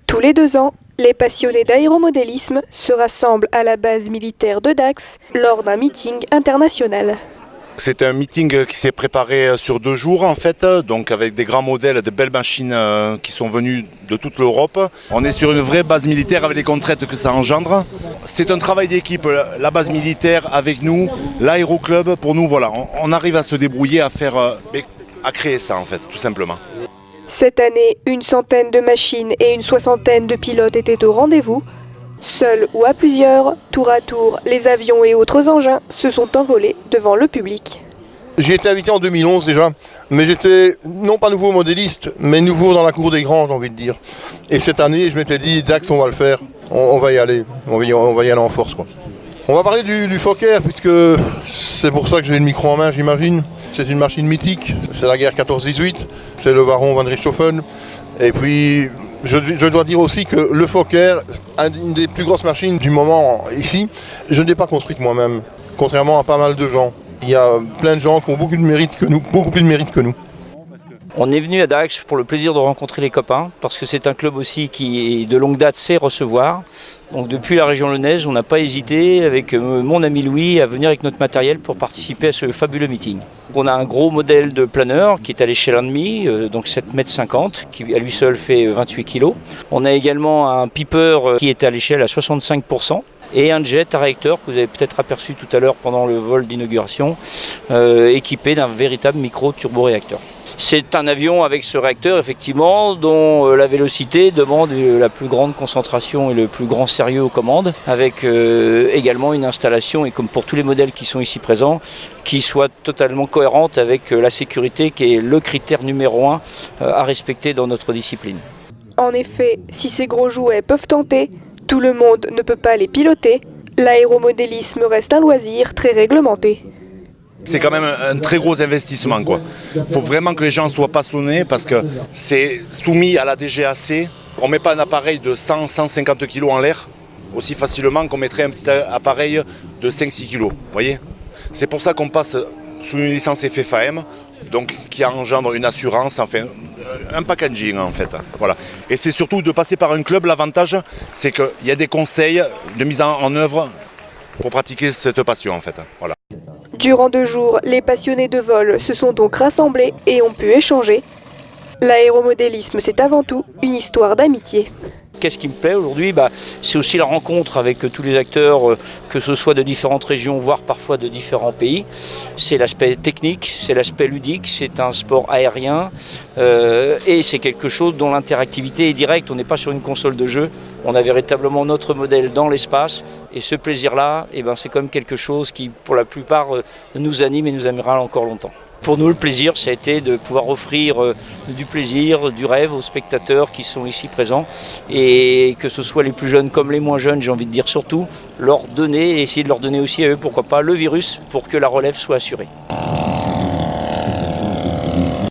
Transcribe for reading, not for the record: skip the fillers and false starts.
Tous les 2 ans, les passionnés d'aéromodélisme se rassemblent à la base militaire de Dax lors d'un meeting international. C'est un meeting qui s'est préparé sur 2 jours en fait, donc avec des grands modèles, de belles machines qui sont venues de toute l'Europe. On est sur une vraie base militaire avec les contraintes que ça engendre. C'est un travail d'équipe, la base militaire avec nous, l'aéroclub, pour nous voilà, on arrive à se débrouiller, à créer ça en fait, tout simplement. Cette année, une centaine de machines et une soixantaine de pilotes étaient au rendez-vous. Seuls ou à plusieurs, tour à tour, les avions et autres engins se sont envolés devant le public. J'ai été invité en 2011 déjà, mais j'étais non pas nouveau modéliste, mais nouveau dans la cour des grands, j'ai envie de dire. Et cette année, je m'étais dit, Dax, on va le faire, on va y aller, on va y aller en force, quoi. On va parler du Fokker, puisque c'est pour ça que j'ai le micro en main, j'imagine. C'est une machine mythique, c'est la guerre 14-18, c'est le baron Van Richthofen. Et puis, je dois dire aussi que le Fokker, une des plus grosses machines du moment ici, je ne l'ai pas construite moi-même, contrairement à pas mal de gens. Il y a plein de gens qui ont beaucoup de mérite que nous, beaucoup plus de mérite que nous. On est venu à Dax pour le plaisir de rencontrer les copains, parce que c'est un club aussi qui, de longue date, sait recevoir. Donc depuis la région lyonnaise, on n'a pas hésité avec mon ami Louis à venir avec notre matériel pour participer à ce fabuleux meeting. On a un gros modèle de planeur qui est à l'échelle 1,5, donc 7,50 m, qui à lui seul fait 28 kg. On a également un piper qui est à l'échelle à 65%. Et un jet à réacteur que vous avez peut-être aperçu tout à l'heure pendant le vol d'inauguration, équipé d'un véritable micro-turboréacteur. C'est un avion avec ce réacteur, effectivement, dont la vélocité demande la plus grande concentration et le plus grand sérieux aux commandes, avec également une installation, et comme pour tous les modèles qui sont ici présents, qui soit totalement cohérente avec la sécurité, qui est le critère numéro 1 à respecter dans notre discipline. En effet, si ces gros jouets peuvent tenter, tout le monde ne peut pas les piloter. L'aéromodélisme reste un loisir très réglementé. C'est quand même un très gros investissement, quoi. Il faut vraiment que les gens soient passionnés parce que c'est soumis à la DGAC. On ne met pas un appareil de 100-150 kg en l'air aussi facilement qu'on mettrait un petit appareil de 5-6 kg. Voyez, c'est pour ça qu'on passe sous une licence FFAM, donc qui engendre une assurance, enfin un packaging en fait. Voilà. Et c'est surtout de passer par un club. L'avantage, c'est qu'il y a des conseils de mise en œuvre pour pratiquer cette passion en fait. Voilà. Durant 2 jours, les passionnés de vol se sont donc rassemblés et ont pu échanger. L'aéromodélisme, c'est avant tout une histoire d'amitié. Qu'est-ce qui me plaît aujourd'hui ? C'est aussi la rencontre avec tous les acteurs, que ce soit de différentes régions, voire parfois de différents pays. C'est l'aspect technique, c'est l'aspect ludique, c'est un sport aérien et c'est quelque chose dont l'interactivité est directe. On n'est pas sur une console de jeu, on a véritablement notre modèle dans l'espace et ce plaisir-là, c'est comme quelque chose qui, pour la plupart, nous anime et nous animera encore longtemps. Pour nous, le plaisir, ça a été de pouvoir offrir du plaisir, du rêve aux spectateurs qui sont ici présents et que ce soit les plus jeunes comme les moins jeunes, j'ai envie de dire surtout, leur donner et essayer de leur donner aussi à eux, pourquoi pas, le virus pour que la relève soit assurée.